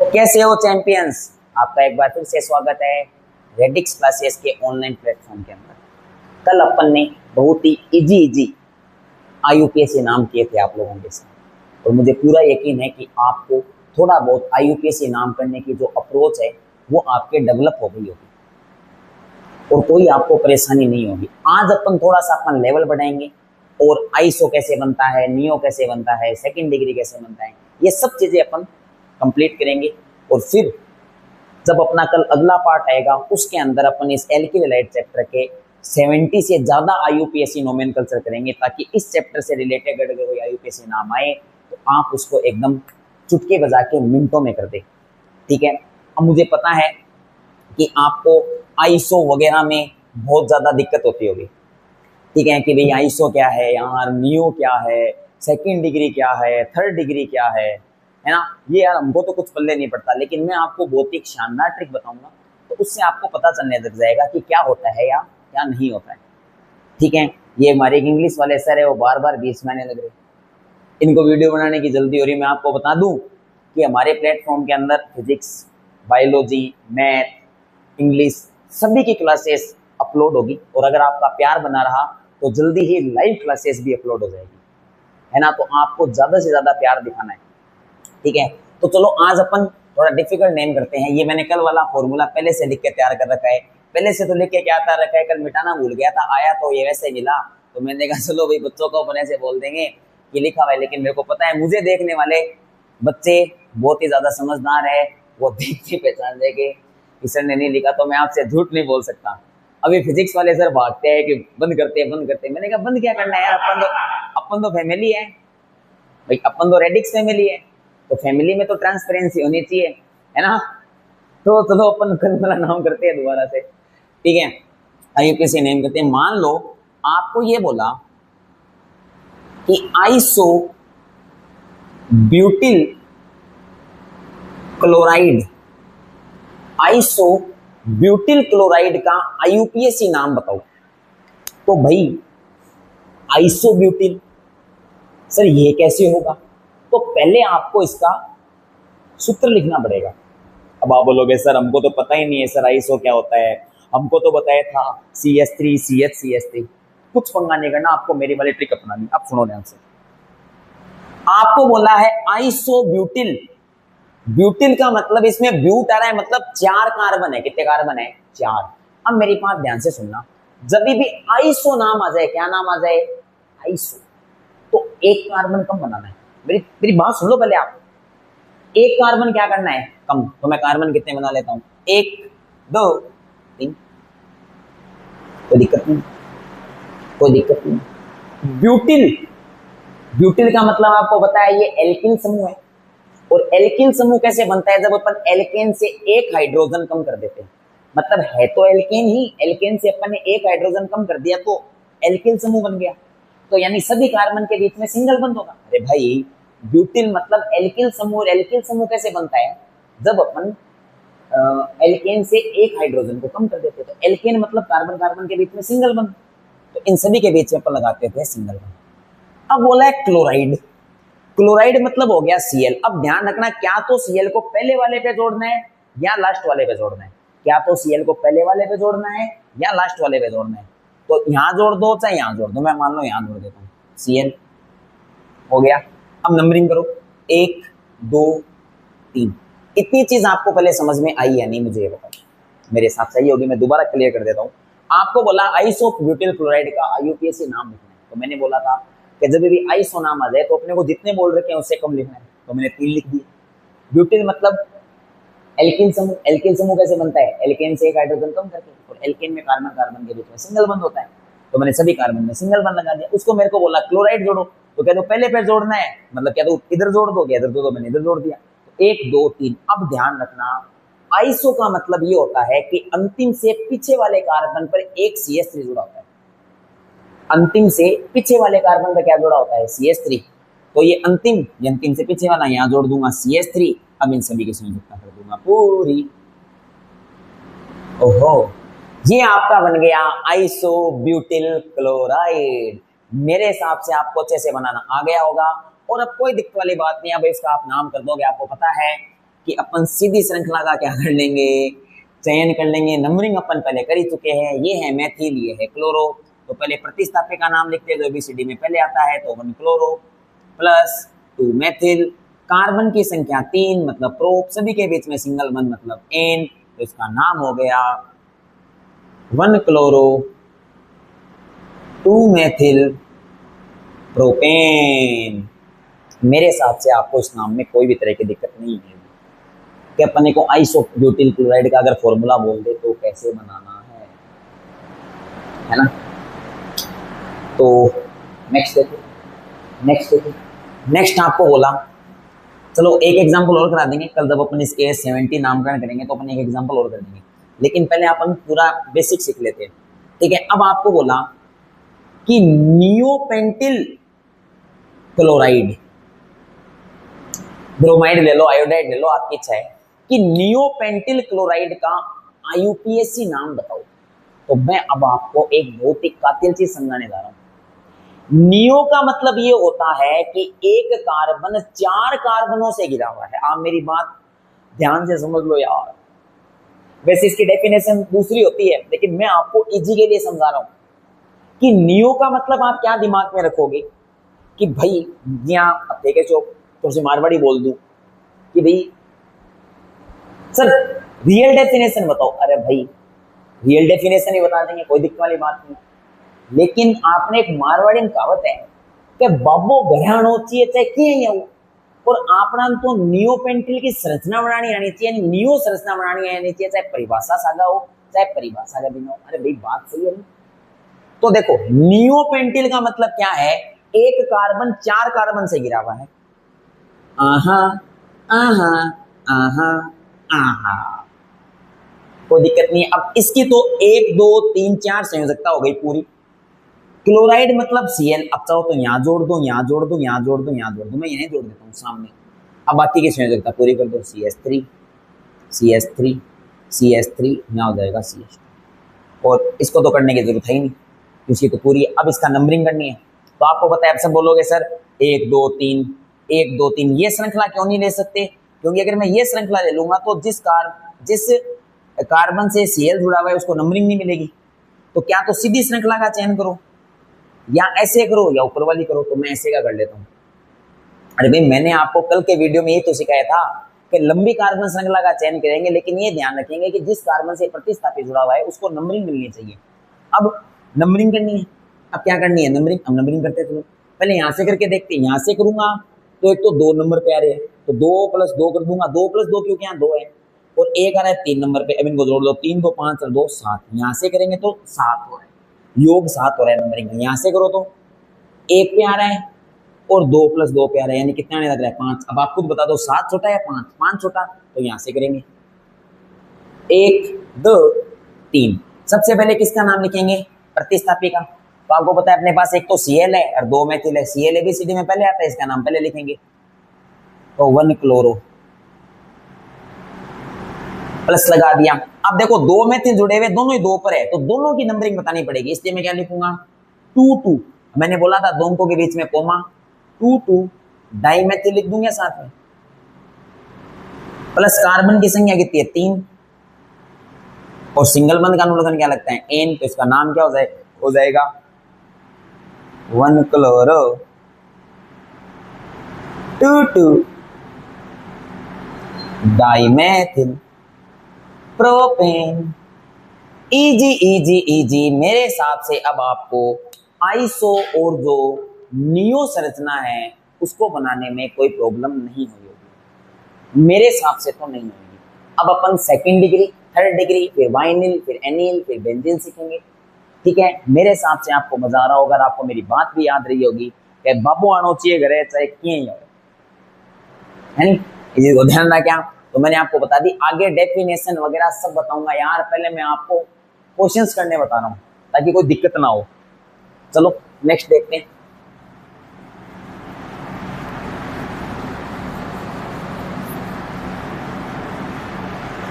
कैसे हो चैंपियंस। आपका एक बार फिर से स्वागत है रेडिक्स क्लासेस के ऑनलाइन प्लेटफॉर्म के अंदर। कल अपन ने बहुत ही इजी आईयूपीएससी नाम किए थे आप लोगों के साथ, और मुझे पूरा यकीन है कि आपको थोड़ा बहुत आईयूपीएससी नाम करने की जो अप्रोच है वो आपके डेवलप हो गई होगी और कोई आपको परेशानी नहीं होगी। आज अपन थोड़ा सा अपन लेवल बढ़ाएंगे और आईएसओ कैसे बनता है, नियो कैसे बनता है, सेकंड डिग्री कैसे बनता है, ये सब चीजें अपन कंप्लीट करेंगे। और फिर जब अपना कल अगला पार्ट आएगा उसके अंदर अपन इस एल्किलाइड चैप्टर के 70 से ज्यादा आईयूपीएससी नोमेनकल्चर करेंगे, ताकि इस चैप्टर से रिलेटेड अगर कोई आईयूपीएससी नाम आए तो आप उसको एकदम चुटके बजा के मिनटों में कर दे। ठीक है। अब मुझे पता है कि आपको आईएसओ वगैरह में बहुत ज्यादा दिक्कत होती होगी। ठीक है कि भाई आईएसओ क्या है यार, नियो क्या है, सेकंड डिग्री क्या है, थर्ड डिग्री क्या है ना। ये यार हमको तो कुछ पल्ले नहीं पड़ता, लेकिन मैं आपको बहुत ही शानदार ट्रिक बताऊंगा तो उससे आपको पता चलने लग जाएगा कि क्या होता है या क्या नहीं होता है। ठीक है। ये हमारे एक इंग्लिश वाले सर है, वो बार बार बीच में आने लग रहे, इनको वीडियो बनाने की जल्दी हो रही। मैं आपको बता दूं कि हमारे प्लेटफॉर्म के अंदर फिजिक्स, बायोलॉजी, मैथ, इंग्लिश सभी की क्लासेस अपलोड होगी, और अगर आपका प्यार बना रहा तो जल्दी ही लाइव क्लासेस भी अपलोड हो जाएगी, है ना। तो आपको ज्यादा से ज्यादा प्यार दिखाना है। ठीक है। तो चलो आज अपन थोड़ा डिफिकल्ट नेम करते हैं। ये मैंने कल वाला फॉर्मूला पहले से लिख के तैयार कर रखा है, पहले से तो लिख के क्या तैयार रखा है, कल मिटाना भूल गया था, आया तो ये वैसे मिला, तो मैंने कहा चलो भाई बच्चों को अपने से बोल देंगे कि लिखा हुआ है। लेकिन मेरे को पता है मुझे देखने वाले बच्चे बहुत ही ज्यादा समझदार है, वो देखते पहचान देंगे कि सर ने नहीं लिखा, तो मैं आपसे झूठ नहीं बोल सकता। अभी फिजिक्स वाले सर भागते हैं कि बंद करते हैं बंद करते हैं। मैंने कहा बंद क्या करना है यार, अपन तो फैमिली है भाई, अपन तो रेडिक्स फैमिली है, तो फैमिली में तो ट्रांसपेरेंसी होनी चाहिए, है ना। तो चलो अपन कल वाला नाम करते हैं दोबारा से। ठीक है। आईयूपीएससी नेम करते हैं। मान लो आपको ये बोला कि iso butyl chloride, iso butyl chloride का आईयूपीएससी नाम बताओ। तो भाई आइसो ब्यूटिल, सर ये कैसे होगा, तो पहले आपको इसका सूत्र लिखना पड़ेगा। अब आप बोलोगे सर हमको तो पता ही नहीं है सर आइसो क्या होता है, हमको तो बताया था CH3 CH कुछ पंगा नहीं करना, आपको मेरी वाली ट्रिक अपनानी। अब सुनो ध्यान से, आपको बोला है आइसो ब्यूटिल, ब्यूटिल का मतलब इसमें ब्यूट आ रहा है, मतलब 4 कार्बन है। कितने कार्बन है? 4। अब मेरी बात ध्यान से सुनना, जब भी आइसो नाम आ जाए, क्या नाम आ जाए? आइसो, तो 1 कार्बन कम बनाना है। मेरी बात सुन लो पहले आप। 1 कार्बन क्या करना है? कम। तो मैं कार्बन कितने बना लेता हूं? 1 2 3, कोई दिक्कत नहीं, कोई दिक्कत नहीं। ब्यूटिल, ब्यूटिल का मतलब आपको पता है ये एल्किल समूह है, और एल्किल समूह कैसे बनता है? जब अपन एल्केन से 1 हाइड्रोजन कम कर देते हैं, मतलब है तो एल्केन ही, एल्केन से अपन ने 1 हाइड्रोजन कम कर दिया तो एल्किल समूह बन गया। तो यानी सभी कार्बन के बीच में सिंगल बंद होगा। अरे भाई ब्यूटिल मतलब एल्किल समूह, और एल्किल समूह कैसे बनता है? जब अपन एल्केन से 1 हाइड्रोजन को कम कर देते, तो एल्केन मतलब कार्बन कार्बन के बीच में सिंगल बंद, तो इन सभी के बीच में अपन लगाते थे सिंगल बंद। अब बोला है क्लोराइड, क्लोराइड मतलब हो गया Cl। अब ध्यान रखना, क्या तो Cl को पहले वाले पे जोड़ना है या लास्ट वाले पे जोड़ना है, क्या तो Cl को पहले वाले पे जोड़ना है या लास्ट वाले पे जोड़ना है। तो यहां जोड़ दो चाहे यहां जोड़ दो, मैं मान लो यहां जोड़ देता हूं, Cl हो गया। अब नंबरिंग करो, 1 2 3। इतनी चीज आपको पहले समझ में आई या नहीं मुझे ये बताओ, मेरे हिसाब से सही होगी, मैं दोबारा क्लियर कर देता हूं। आपको बोला आइसो ब्यूटिल क्लोराइड का आईयूपीएससी नाम लिखना है, तो मैंने बोला था कि जब भी आइसो नाम आ जाए तो अपने को जितने बोल रखे हैं उससे कम लिखना है, तो मैंने 3 लिख दिए। ब्यूटिल मतलब एल्किन समूह, एल्किन समूह कैसे बनता है? एल्केन से 1 हाइड्रोजन कम करके, और एल्केन में कार्बन कार्बन के बीच में सिंगल बंद होता है, तो मैंने सभी कार्बन में सिंगल बंद लगा दिया। उसको मेरे को बोला क्लोराइड जोड़ो, तो कह दो पहले पे जोड़ना है, मतलब क्या तो इधर जोड़ दो, इधर दो, मैंने इधर जोड़ दिया, तो 1 2 3। अब ध्यान रखना, आइसो का मतलब ये होता है कि अंतिम से पीछे वाले कार्बन पर एक CH3 जुड़ा होता है। अंतिम से पीछे वाले कार्बन पर क्या जुड़ा होता है? CH3। तो ये अंतिम से पीछे वाला यहां जोड़ दूंगा CH3। अब इन सभी की संयुक्ता कर दूंगा पूरी। ओहो, ये आपका बन गया आइसो ब्यूटिल क्लोराइड। मेरे हिसाब से आपको अच्छे से बनाना आ गया होगा, और अब कोई दिक्कत वाली बात नहीं। अब इसका आप नाम कर दोगे, आपको पता है कि अपन सीधी श्रृंखला का क्या कर लेंगे, चयन कर लेंगे। नंबरिंग अपन पहले कर ही चुके हैं। ये है मेथिल, ये है क्लोरो। तो पहले प्रतिस्थापी का नाम लिखते हैं जो ABCD में पहले आता है, तो 1 क्लोरो प्लस 2 मेथिल। कार्बन की संख्या 3 मतलब प्रोप, सभी के बीच में सिंगल बंद मतलब एन, तो इसका नाम हो गया 1 क्लोरो 2 मेथिल प्रोपेन। मेरे हिसाब से आपको इस नाम में कोई भी तरह की दिक्कत नहीं है कि अपने को आइसोब्यूटिल क्लोराइड का अगर फॉर्मूला बोल दे तो कैसे बनाना है ना। तो नेक्स्ट देखो। नेक्स्ट आपको बोला, चलो एक एग्जांपल और करा देंगे कल जब अपन इसके 70 नामकरण करेंगे तो अपन एक एग्जांपल और कर देंगे, लेकिन पहले अपन पूरा बेसिक सीख लेते हैं। ठीक है, अब आपको बोला कि नियोपेंटिल क्लोराइड, ब्रोमाइड ले लो, आयोडाइड ले लो, आपकी इच्छा है, कि नियोपेंटिल क्लोराइड का IUPAC नाम बताओ। तो मैं अब आपको एक बहुत ही कातिल चीज समझाने जा रहा हूं। नियो का मतलब ये होता है कि एक कार्बन 4 कार्बनों से घिरा हुआ है। आप मेरी बात ध्यान से समझ लो यार, वैसे इसकी डेफिनेशन दूसरी होती है, लेकिन मैं आपको इजी के लिए समझा रहा हूं कि नियो का मतलब आप क्या दिमाग में रखोगे कि भाई यहाँ ठीक है, थोड़ी सी मारवाड़ी बोल दूं कि भाई सर रियल डेफिनेशन बताओ। अरे भाई रियल डेफिनेशन ही बता देंगे, कोई दिक्कत वाली बात नहीं। लेकिन आपने एक मारवाड़ी में कहावत है कि बाबो घराणो चाहिए चाहे किए हो, और आपना तो नियोपेंटिल की संरचना बनानी आनी चाहिए, नियो संरचना बनानी आनी चाहिए, चाहे परिभाषा सादा हो चाहे परिभाषा का बिना हो। अरे भाई बात सही है ना। तो देखो नियोपेंटिल का मतलब क्या है, एक कार्बन 4 कार्बन से घिरा हुआ है। आहा आहा आहा आहा, कोई दिक्कत नहीं है। अब इसकी तो 1 2 3 4 संयोजकता हो गई पूरी। क्लोराइड मतलब Cl, अब चाहो तो यहाँ जोड़ दो, यहाँ जोड़ दो, यहाँ जोड़ दो, यहाँ जोड़ दो, मैं यहीं जोड़ देता हूँ सामने। अब बाकी की संयोजकता पूरी कर दो, CH3 CH3 CH3, यहाँ हो जाएगा CH2, और इसको तो करने की जरूरत है ही नहीं, इसकी तो पूरी। अब इसका नंबरिंग करनी है, तो आपको पता है, आप सब बोलोगे सर 1 2 3 1 2 3, ये श्रृंखला क्यों नहीं ले सकते? क्योंकि अगर मैं ये श्रृंखला ले लूंगा तो जिस कार्बन से Cl जुड़ा हुआ है उसको नंबरिंग नहीं मिलेगी। तो क्या तो सीधी श्रृंखला का चयन करो, या ऐसे करो, या ऊपर वाली करो। तो मैं ऐसे का कर लेता हूँ। अरे भाई मैंने आपको कल के वीडियो में ये तो सिखाया था कि लंबी कार्बन श्रृंखला का चयन करेंगे, लेकिन ये ध्यान रखेंगे कि जिस कार्बन से प्रतिस्थापी जुड़ा हुआ है उसको नंबरिंग मिलनी चाहिए। अब नंबरिंग करनी है, अब क्या करनी है नंबरिंग, हम नंबरिंग करते हैं। पहले यहाँ से करके देखते हैं। यहाँ से करूंगा तो एक तो 2 नंबर पे आ रहे हैं, तो 2 + 2 कर दूंगा, 2 + 2 क्योंकि यहाँ 2 है, और एक आ रहा है 3 नंबर पे। अब इनको जोड़ दो, 3 2 5 और 2 7, यहाँ से करेंगे तो 7 हो रहा है, योग 7 हो रहा है नंबरिंग। यहाँ से करो तो 1 पे आ रहा है और 2 + 2 पे आ रहा है, यानी कितना आने लग रहा है 5। अब आप खुद बता दो 7 छोटा या 5? 5 छोटा, तो यहाँ से करेंगे 1 2 3। सबसे पहले किसका नाम लिखेंगे? प्रतिस्थापी का। तो आपको पता है अपने पास एक तो Cl है और 2 मेथिल है। Cl ABCD में पहले आता है, इसका नाम पहले लिखेंगे। तो 1 क्लोरो प्लस लगा दिया। अब देखो 2 मेथिल जुड़े हुए, दोनों ही 2 पर है, तो दोनों की नंबरिंग बतानी पड़ेगी, इसलिए मैं क्या लिखूंगा 2 2। मैंने बोला था दोनों के बीच में कोमा, 2 2 डाई मेथिल लिख दूंगा साथ में, प्लस कार्बन की संख्या कितनी है 3, और सिंगल बंद का अनुलग्न क्या लगता है N, तो इसका नाम क्या हो जाएगा 1 chloro 2 2 dimethyl propane. Easy easy easy. मेरे हिसाब से अब आपको आइसो और जो नियो संरचना है उसको बनाने में कोई प्रॉब्लम नहीं हुई होगी, मेरे हिसाब से तो नहीं होगी। अब अपन 2nd डिग्री, 3rd डिग्री, फिर वाइनिल, फिर एनिल, फिर बेंजीन सीखेंगे। ठीक है, मेरे हिसाब से आपको मजा आ रहा होगा, आपको मेरी बात भी याद रही होगी कि बाबू आनो चाहिए घरे चाहे किए हो, है नहीं? इसी को ध्यान रखा। तो मैंने आपको बता दी, आगे डेफिनेशन वगैरह सब बताऊंगा यार, पहले मैं आपको क्वेश्चंस करने बता रहा हूं ताकि कोई दिक्कत ना हो। चलो नेक्स्ट देखते हैं।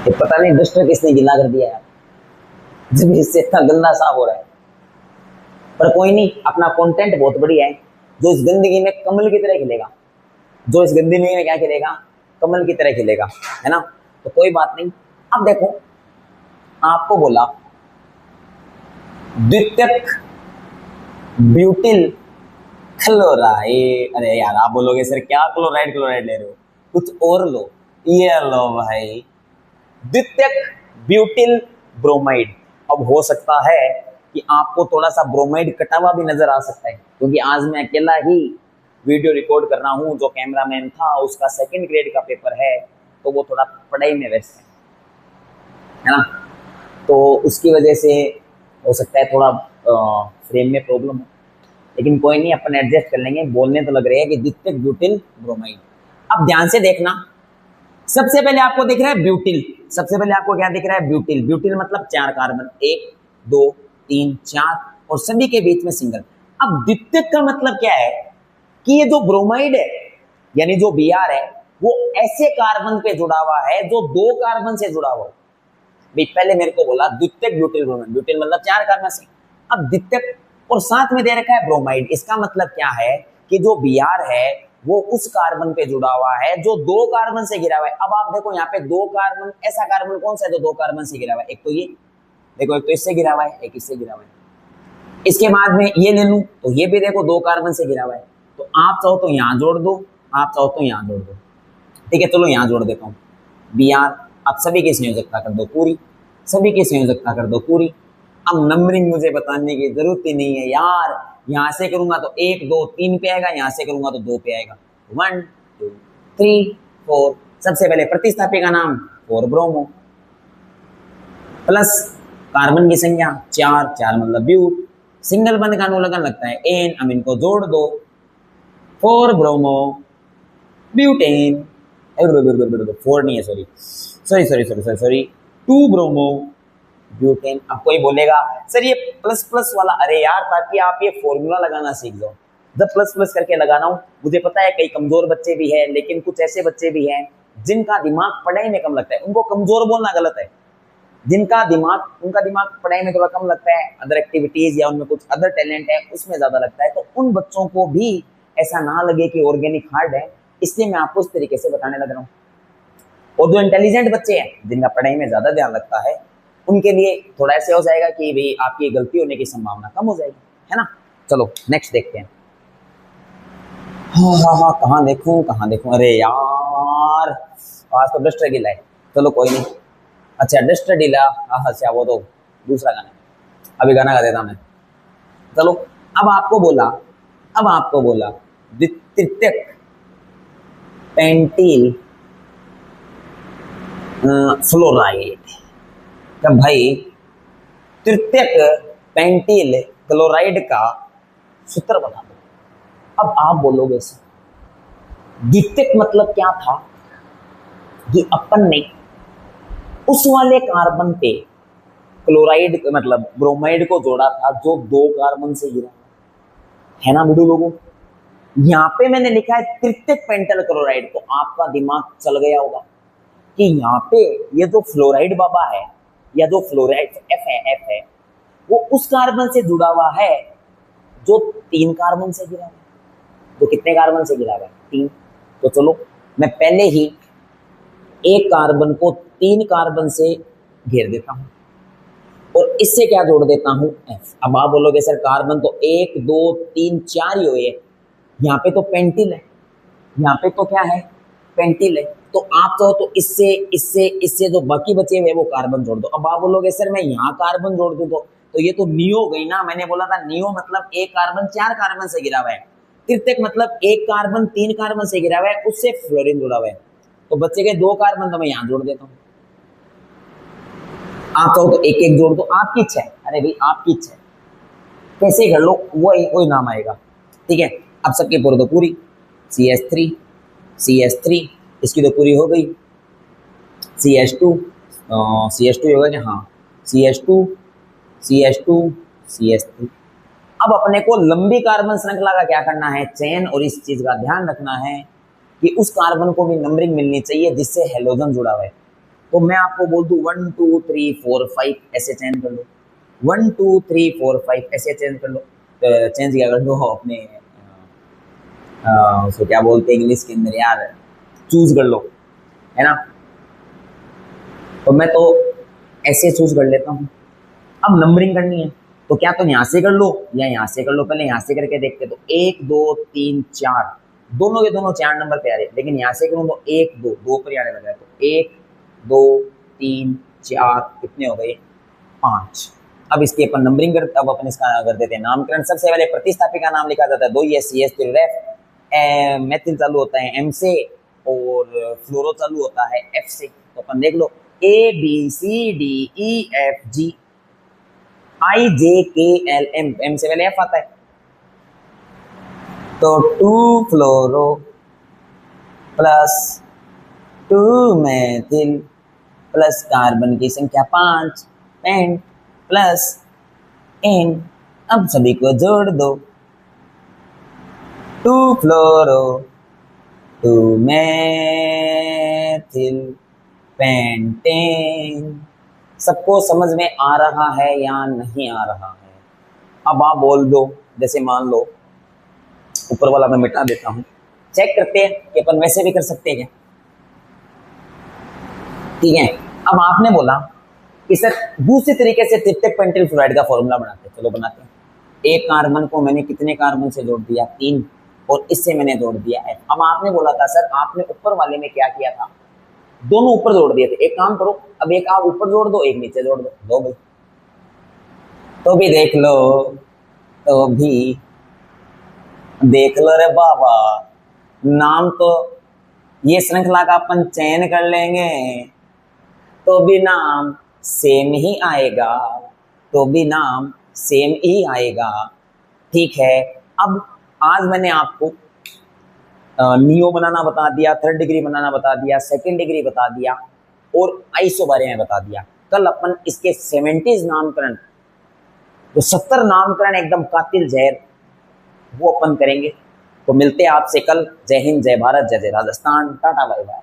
ये पता नहीं डस्टर किसने गिला कर दिया यार, जब इससे इतना गंदा साफ हो रहा है। पर कोई नहीं, अपना कंटेंट बहुत बढ़िया है, जो इस गंदगी में कमल की तरह खिलेगा, जो इस गंदगी में क्या खिलेगा कमल की तरह खिलेगा, है ना। तो कोई बात नहीं। अब देखो, आपको बोला द्वितीयक ब्यूटिल क्लोराइड। अरे यार, आप बोलोगे सर क्या क्लोराइड क्लोराइड ले रहे हो, कुछ और लो। ये लो भाई, द्वितीयक ब्यूटिल ब्रोमाइड। अब हो सकता है कि आपको थोड़ा सा ब्रोमाइड कटा हुआ भी नजर आ सकता है, क्योंकि आज मैं अकेला ही वीडियो रिकॉर्ड कर रहा हूँ। जो कैमरामैन था उसका सेकंड ग्रेड का पेपर है, तो वो थोड़ा पढ़ाई में व्यस्त है ना। तो उसकी वजह से हो सकता है थोड़ा फ्रेम में प्रॉब्लम हो, लेकिन कोई नहीं, अपन एडजस्ट कर लेंगे। बोलने तो लग रहे हैं कि द्वितीयक ब्यूटिल ब्रोमाइड। अब ध्यान से देखना, सबसे पहले आपको दिख रहा है ब्यूटिल। सबसे पहले आपको क्या दिख रहा है? ब्यूटिल। ब्यूटिल मतलब 4 कार्बन, 1 2 3 4, और सभी के बीच में सिंगल। अब द्वितीयक का मतलब क्या है कि ये जो ब्रोमाइड है, यानी जो Br है, वो ऐसे कार्बन पे जुड़ा हुआ है जो 2 कार्बन से जुड़ा हुआ है। भाई पहले मेरे को बोला द्वितीयक ब्यूटिल ब्रोमाइड, ब्यूटिल मतलब 4 कार्बन से। अब द्वितीयक और साथ में दे रखा है ब्रोमाइड, इसका मतलब क्या है कि जो Br है वो उस कार्बन पे जुड़ा हुआ है जो 2 कार्बन से घिरा हुआ है। अब आप देखो यहाँ पे 2 कार्बन, ऐसा कार्बन कौन सा है जो 2 कार्बन से घिरा हुआ है? एक तो ये देखो, एक तो इससे घिरा हुआ है, एक इससे घिरा हुआ है। इसके बाद में ये ले लूं तो ये भी देखो 2 कार्बन से घिरा हुआ है। तो आप चाहो तो यहाँ जोड़ दो, आप चाहो तो यहाँ जोड़ दो। ठीक है, चलो यहाँ जोड़ देता हूँ Br। अब सभी की संयोजकता कर दो पूरी, सभी की संयोजकता कर दो पूरी। अब नंबरिंग मुझे बताने की जरूरत ही नहीं है यार। यहां से करूंगा तो 1 2 3 पे आएगा, यहां से करूंगा तो 2 पे आएगा। 1 2 3 4। सबसे पहले प्रतिस्थापी का नाम 4 ब्रोमो, प्लस कार्बन की संख्या 4, 4 मतलब ब्यूट। सिंगल बंध का अनुलग्न लगता है एन। अब इनको जोड़ दो, 4 ब्रोमो ब्यूटेन, 4 नहीं है, सॉरी 2 ब्रोमो ब्यूटेन। अब कोई बोलेगा सर ये प्लस प्लस वाला, अरे यार ताकि आप ये फॉर्मूला लगाना सीख जाओ। जब प्लस प्लस करके लगाना हूं, मुझे पता है कई कमजोर बच्चे भी हैं, लेकिन कुछ ऐसे बच्चे भी हैं जिनका दिमाग पढ़ाई में कम लगता है। उनको कमजोर बोलना गलत है। उनका दिमाग पढ़ाई में थोड़ा कम लगता है, अदर एक्टिविटीज या उनमें कुछ अदर टैलेंट है उसमें ज्यादा लगता है। तो उन बच्चों को भी ऐसा ना लगे कि ऑर्गेनिक हार्ड है, इसलिए मैं आपको इस तरीके से बताने लग रहा हूँ। और जो इंटेलिजेंट बच्चे हैं, जिनका पढ़ाई में ज्यादा ध्यान लगता है, उनके लिए थोड़ा ऐसे हो जाएगा कि भाई आपकी गलती होने की संभावना कम हो जाएगी, है ना। चलो नेक्स्ट देखते हैं। हाँ, कहाँ देखूं, अरे यार आज तो डस्टर गिला है। चलो कोई नहीं, अच्छा डस्टर ढीला, अच्छा वो तो दूसरा गाना है, अभी गाना गा देता मैं। चलो, अब आपको बोला द्वितीयक पेंटिल फ्लोराइड। तब भाई तृतीयक पेंटिल क्लोराइड का सूत्र बता दो। अब आप बोलोगे सर द्वितीयक मतलब क्या था कि अपन ने उस वाले कार्बन पे क्लोराइड मतलब ब्रोमाइड को जोड़ा था जो 2 कार्बन से गिरा है ना बुढ़ू लोगों। यहाँ पे मैंने लिखा है तृतीयक पेंटल क्लोराइड, तो आपका दिमाग चल गया होगा कि यहाँ पे ये जो फ्लोराइड बाबा है या जो फ्लोराइड एफ है वो उस कार्बन से जुड़ा हुआ है जो 3 कार्बन से गिरा हुआ है। तो कितने कार्बन से गिरा हुआ है? 3। तो चलो मैं पहले ही एक कार्बन को 3 कार्बन से घेर देता हूं और इससे क्या जोड़ देता हूं? F। अब आप बोलोगे सर कार्बन तो 1 2 3 4 ही हुए, यहाँ पे तो पेंटिल है, यहाँ पे तो क्या है? पेंटिल है। तो आप तो इससे जो बाकी बचे हुए वो कार्बन जोड़ दो। अब आप बोलोगे सर मैं यहाँ कार्बन जोड़ दूं तो ये तो नियो हो गई ना। मैंने बोला था नियो मतलब एक कार्बन 4 कार्बन से गिरा हुआ है, तृतीयक मतलब एक कार्बन 3 कार्बन से गिरा हुआ है, उससे फ्लोरीन जुड़ा हुआ है। तो बच्चे के 2 कार्बन तो मैं यहाँ जोड़ देता हूँ। आप चाहो तो एक एक जोड़ दो, आपकी इच्छा है। अरे भाई आपकी इच्छा है, कैसे कर लो, वही नाम आएगा। ठीक है, अब सबकी पूरी तो पूरी CH3 इसकी तो पूरी हो गई। CH2 ही होगा क्या? हाँ, CH2 अब अपने को लंबी कार्बन श्रृंखला का क्या करना है? चयन। और इस चीज का ध्यान रखना है कि उस कार्बन को भी नंबरिंग मिलनी चाहिए जिससे हेलोजन जुड़ा हुआ है। तो मैं आपको बोल दूं 1 2 3 4 5 ऐसे चेंज कर लो, 1 2 3 4 5 ऐसे चेंज कर लो। चेंज क्या कर दो अपने उसको क्या बोलते हैं इंग्लिश के अंदर यार, चूज कर लो। है ना। तो मैं तो ऐसे चूज कर लेता हूँ। अब नंबरिंग करनी है तो क्या तुम यहाँ से कर लो या यहाँ से कर लो, पहले यहाँ से करके देखते। तो 1 2 3 4, दोनों के दोनों 4 नंबर पे आ रहे, लेकिन यहाँ से करूँ तो 1 2 2 पर आने लगा है। तो 1 2 3 4 कितने हो गए, 5। अब इसकी अपन नंबरिंग करते, अब अपन इसका कर देते हैं नामकरण। सबसे पहले प्रतिस्थापी का नाम लिखा जाता है, 2 एस सी एस रेफ, मेथिल चालू होता है एम से और फ्लोरो चालू होता है एफ से। तो अपन देख लो A B C D E F G I J K L M, M से पहले एफ आता है। तो 2 फ्लोरो प्लस 2 मेथिल प्लस कार्बन की संख्या 5 पेंट प्लस एन। अब सभी को जोड़ दो, 2 फ्लोरो 2 मेथिल पेंटेन। सबको समझ में आ रहा है या नहीं आ रहा है? अब आप बोल दो, जैसे मान लो ऊपर वाला मैं मिटा देता हूं, चेक करते हैं कि अपन वैसे भी कर सकते हैं क्या। ठीक है, अब आपने बोला कि सर दूसरी तरीके से ट्रिप्टिक पेंटिल फ्लोराइड का फॉर्मूला बनाते हैं, चलो बनाते हैं। एक कार्बन को मैंने कितने कार्बन से जोड़ दिया, 3, और इससे मैंने जोड़ दिया है। अब आपने बोला था सर आपने ऊपर वाले में क्या किया था, दोनों ऊपर जोड़ दिए थे। एक काम करो, अब एक आप ऊपर जोड़ दो, एक नीचे जोड़ दो भाई। तो भी देख लो, तो भी देख लो रे बाबा, नाम तो ये श्रृंखला का अपन चयन कर लेंगे तो भी नाम सेम ही आएगा, तो भी नाम सेम ही आएगा। ठीक है, अब आज मैंने आपको नियो बनाना बता दिया, 3rd डिग्री बनाना बता दिया, 2nd डिग्री बता दिया और आइसो बारे में बता दिया। कल अपन इसके 70 नामकरण, तो 70 नामकरण एकदम कातिल जहर, वो अपन करेंगे। तो मिलते हैं आपसे कल। जय हिंद, जय भारत, जय जय राजस्थान, टाटा बाय बाय।